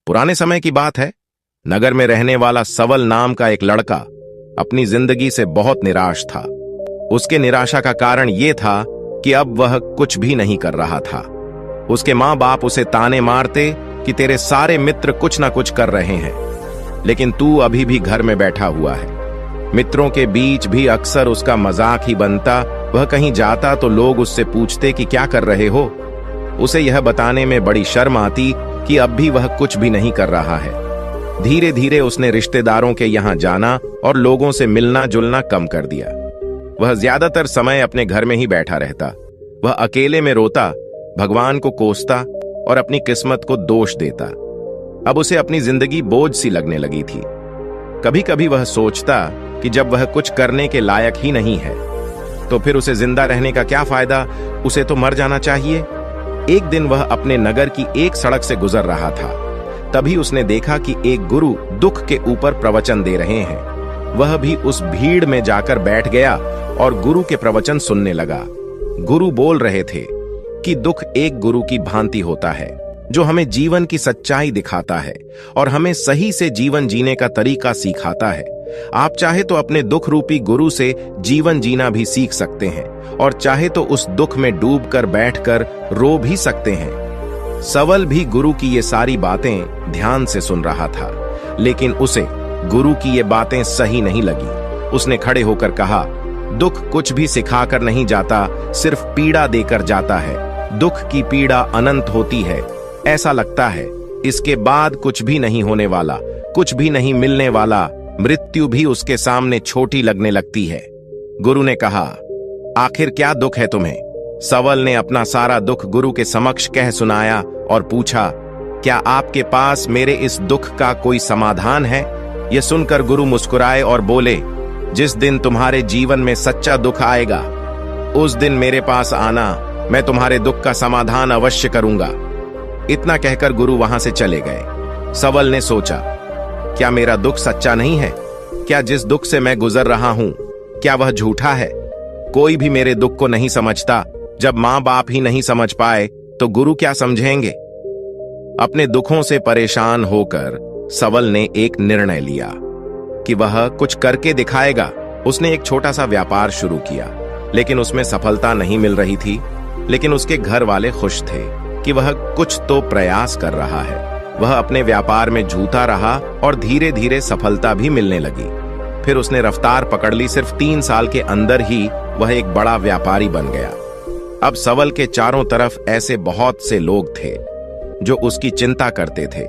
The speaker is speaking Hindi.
पुराने समय की बात है। नगर में रहने वाला सवल नाम का एक लड़का अपनी जिंदगी से बहुत निराश था। उसके निराशा का कारण यह था कि अब वह कुछ भी नहीं कर रहा था। उसके माँ बाप उसे ताने मारते कि तेरे सारे मित्र कुछ ना कुछ कर रहे हैं, लेकिन तू अभी भी घर में बैठा हुआ है। मित्रों के बीच भी अक्सर उसका मजाक ही बनता। वह कहीं जाता तो लोग उससे पूछते कि क्या कर रहे हो। उसे यह बताने में बड़ी शर्म आती कि अब भी वह कुछ भी नहीं कर रहा है। धीरे धीरे उसने रिश्तेदारों के यहां जाना और लोगों से मिलना जुलना कम कर दिया। वह ज्यादातर समय अपने घर में ही बैठा रहता। वह अकेले में रोता, भगवान को कोसता और अपनी किस्मत को दोष देता। अब उसे अपनी जिंदगी बोझ सी लगने लगी थी। कभी कभी वह सोचता कि जब वह कुछ करने के लायक ही नहीं है तो फिर उसे जिंदा रहने का क्या फायदा, उसे तो मर जाना चाहिए। एक दिन वह अपने नगर की एक सड़क से गुजर रहा था। तभी उसने देखा कि एक गुरु दुख के ऊपर प्रवचन दे रहे हैं। वह भी उस भीड़ में जाकर बैठ गया और गुरु के प्रवचन सुनने लगा। गुरु बोल रहे थे कि दुख एक गुरु की भांति होता है जो हमें जीवन की सच्चाई दिखाता है और हमें सही से जीवन जीने का तरीका सिखाता है। आप चाहे तो अपने दुख रूपी गुरु से जीवन जीना भी सीख सकते हैं और चाहे तो उस दुख में डूबकर बैठकर रो भी सकते हैं। सवल भी गुरु की ये सारी बातें ध्यान से सुन रहा था, लेकिन उसे गुरु की ये बातें सही नहीं लगी। उसने खड़े होकर कहा, दुख कुछ भी सिखाकर नहीं जाता, सिर्फ पीड़ा देकर जाता है। दुख की पीड़ा अनंत होती है, ऐसा लगता है। इसके बाद कुछ भी नहीं होने वाला, कुछ भी नहीं मिलने वाला। मृत्यु भी उसके सामने छोटी लगने लगती है। गुरु ने कहा, आखिर क्या दुख है तुम्हें? सवल ने अपना सारा दुख गुरु के समक्ष कह सुनाया और पूछा, क्या आपके पास मेरे इस दुख का कोई समाधान है? यह सुनकर गुरु मुस्कुराए और बोले, जिस दिन तुम्हारे जीवन में सच्चा दुख आएगा उस दिन मेरे पास आना, मैं तुम्हारे दुख का समाधान अवश्य करूंगा। इतना कहकर गुरु वहां से चले गए। सवल ने सोचा, क्या मेरा दुख सच्चा नहीं है? क्या जिस दुख से मैं गुजर रहा हूं, क्या वह झूठा है? कोई भी मेरे दुख को नहीं समझता। जब मां बाप ही नहीं समझ पाए तो गुरु क्या समझेंगे? अपने दुखों से परेशान होकर सवल ने एक निर्णय लिया कि वह कुछ करके दिखाएगा। उसने एक छोटा सा व्यापार शुरू किया, लेकिन उसमें सफलता नहीं मिल रही थी। लेकिन उसके घर वाले खुश थे कि वह कुछ तो प्रयास कर रहा है। वह अपने व्यापार में जूता रहा और धीरे धीरे सफलता भी मिलने लगी। फिर उसने रफ्तार पकड़ ली। सिर्फ 3 साल के अंदर ही वह एक बड़ा व्यापारी बन गया। अब सवल के चारों तरफ ऐसे बहुत से लोग थे जो उसकी चिंता करते थे।